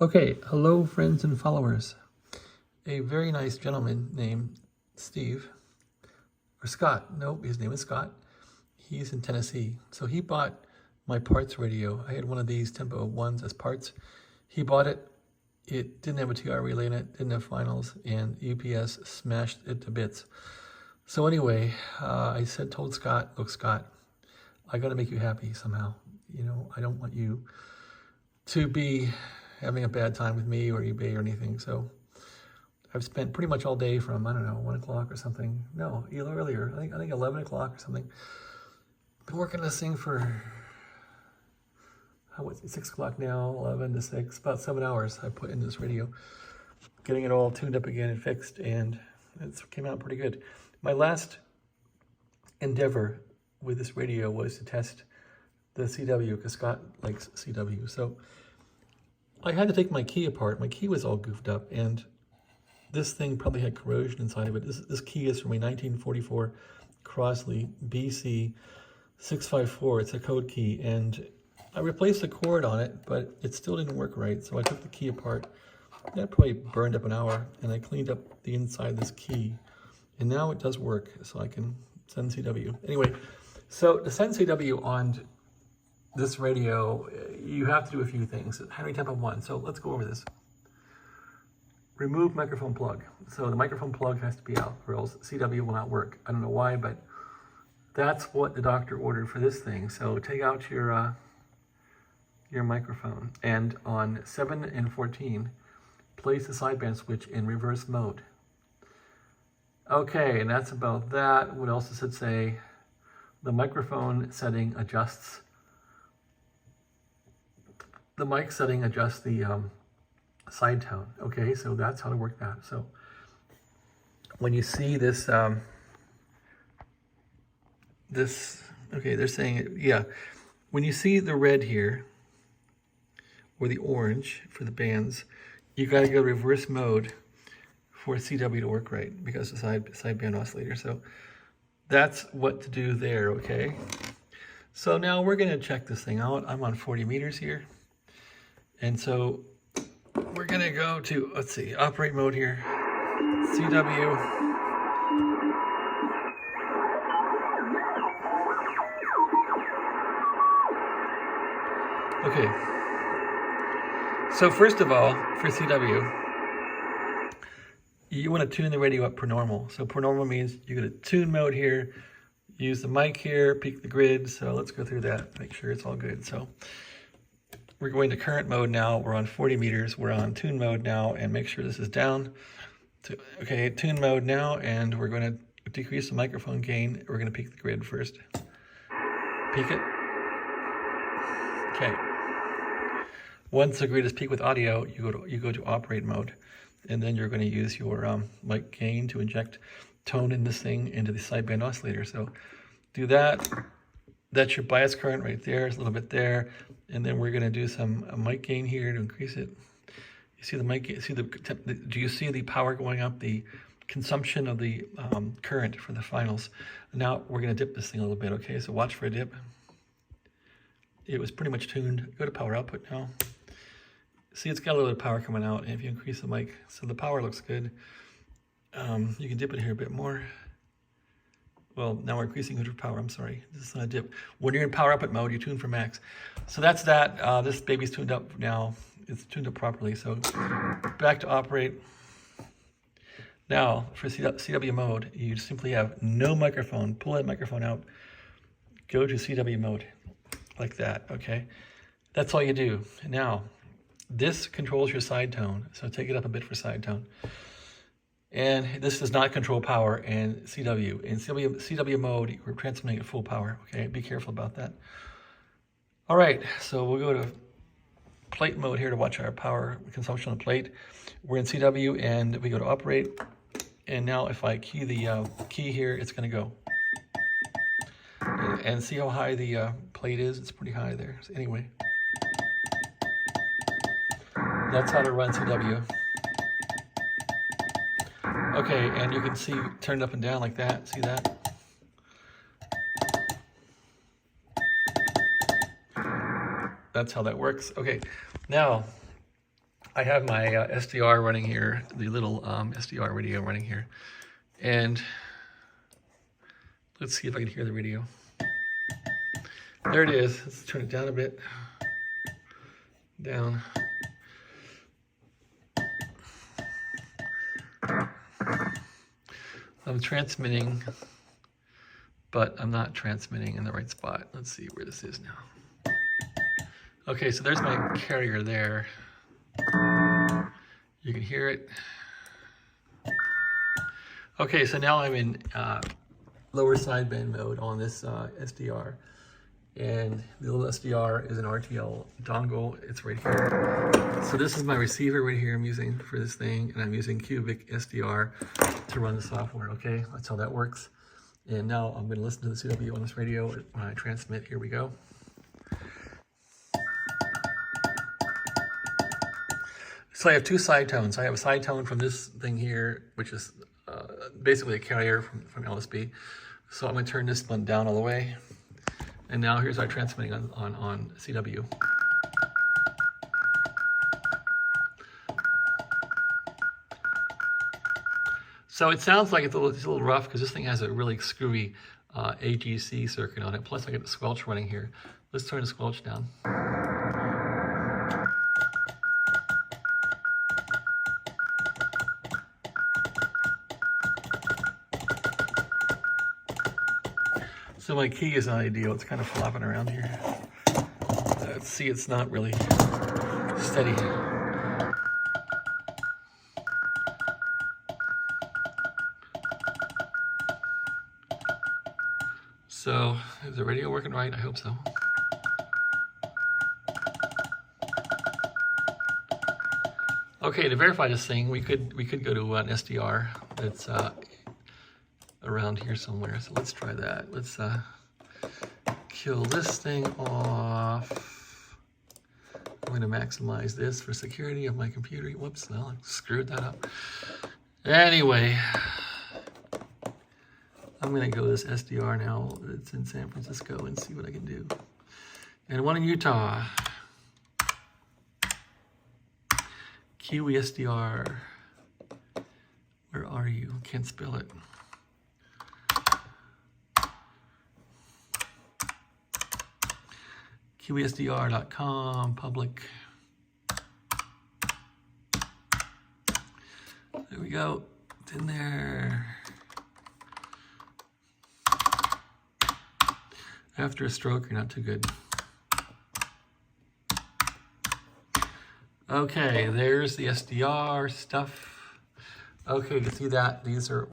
Okay, hello friends and followers. A very nice gentleman named Steve, or Scott, no, his name is Scott. He's in Tennessee. So he bought my parts radio. I had one of these Tempo 1s as parts. He bought it. It didn't have a TR relay in it, didn't have finals, and UPS smashed it to bits. So anyway, I told Scott, look, Scott, I got to make you happy somehow. You know, I don't want you to be having a bad time with me or eBay or anything. So I've spent pretty much all day from, I don't know, 1 o'clock or something. No, even earlier. I think 11 o'clock or something. Been working on this thing for, what's it, 6 o'clock now, 11 to 6, about 7 hours I put in this radio. Getting it all tuned up again and fixed, and it came out pretty good. My last endeavor with this radio was to test the CW, because Scott likes CW. So I had to take my key apart. My key was all goofed up, and this thing probably had corrosion inside of it. This key is from a 1944 Crossley BC 654. It's a code key, and I replaced the cord on it, but it still didn't work right. So I took the key apart. That probably burned up an hour, and I cleaned up the inside of this key, and now it does work. So I can send CW. Anyway, so to send CW on this radio, you have to do a few things. Henry Tempo 1. So let's go over this. Remove microphone plug. So the microphone plug has to be out, or else CW will not work. I don't know why, but that's what the doctor ordered for this thing. So take out your microphone, and on 7 and 14, place the sideband switch in reverse mode. Okay, and that's about that. What else does it say? The microphone setting adjusts. The mic setting adjusts the side tone. Okay, so that's how to work that. So when you see this, okay, they're saying it, yeah. When you see the red here, or the orange for the bands, you gotta go reverse mode for CW to work right, because the sideband oscillator. So that's what to do there, okay? So now we're gonna check this thing out. I'm on 40 meters here. And so we're gonna go to, let's see, operate mode here, CW. Okay, so first of all, for CW, you wanna tune the radio up per normal. So per normal means you go to tune mode here, use the mic here, peak the grid. So let's go through that, make sure it's all good. So we're going to current mode now. We're on 40 meters. We're on tune mode now, and make sure this is down. Okay, tune mode now, and we're going to decrease the microphone gain. We're going to peak the grid first. Peak it. Okay. Once the grid is peaked with audio, you go to operate mode, and then you're going to use your mic gain to inject tone in this thing into the sideband oscillator. So do that. That's your bias current right there. It's a little bit there. And then we're going to do some mic gain here to increase it. You see the mic gain, do you see the power going up, the consumption of the current for the finals? Now we're going to dip this thing a little bit, okay? So watch for a dip. It was pretty much tuned. Go to power output now. See, it's got a little bit of power coming out, and if you increase the mic, so the power looks good. You can dip it here a bit more. Well, now we're increasing hoover power, I'm sorry. This is not a dip. When you're in power output mode, you tune for max. So that's that. This baby's tuned up now. It's tuned up properly. So back to operate. Now, for CW mode, you simply have no microphone. Pull that microphone out. Go to CW mode, like that, okay? That's all you do. Now, this controls your side tone. So take it up a bit for side tone. And this does not control power and CW. In CW mode, we're transmitting at full power, okay? Be careful about that. All right, so we'll go to plate mode here to watch our power consumption on the plate. We're in CW, and we go to operate. And now if I key the key here, it's gonna go. And see how high the plate is? It's pretty high there. So anyway, that's how to run CW. Okay, and you can see turned up and down like that. See that? That's how that works. Okay, now I have my SDR running here, the little SDR radio running here. And let's see if I can hear the radio. There it is. Let's turn it down a bit. Down. I'm transmitting, but I'm not transmitting in the right spot. Let's see where this is now. Okay, so there's my carrier there. You can hear it. Okay, so now I'm in lower sideband mode on this SDR. And the little SDR is an RTL dongle. It's right here. So this is my receiver right here I'm using for this thing, and I'm using Cubic SDR to run the software, okay? That's how that works. And now I'm gonna listen to the CW on this radio when I transmit. Here we go. So I have two side tones. I have a side tone from this thing here, which is basically a carrier from LSB. So I'm gonna turn this one down all the way. And now here's our transmitting on CW. So it sounds like it's a little rough because this thing has a really screwy AGC circuit on it. Plus I get the squelch running here. Let's turn the squelch down. So my key is not ideal. It's kind of flopping around here. Let's see, it's not really steady. So, is the radio working right? I hope so. Okay, to verify this thing, we could go to an SDR that's around here somewhere. So let's try that. Let's kill this thing off. I'm going to maximize this for security of my computer. Whoops, well, I screwed that up. Anyway, I'm going to go this SDR now. It's in San Francisco and see what I can do. And one in Utah. Kiwi SDR. Where are you? Can't spell it. QSDR.com, public. There we go. It's in there. After a stroke, you're not too good. Okay, there's the SDR stuff. Okay, you see that? These are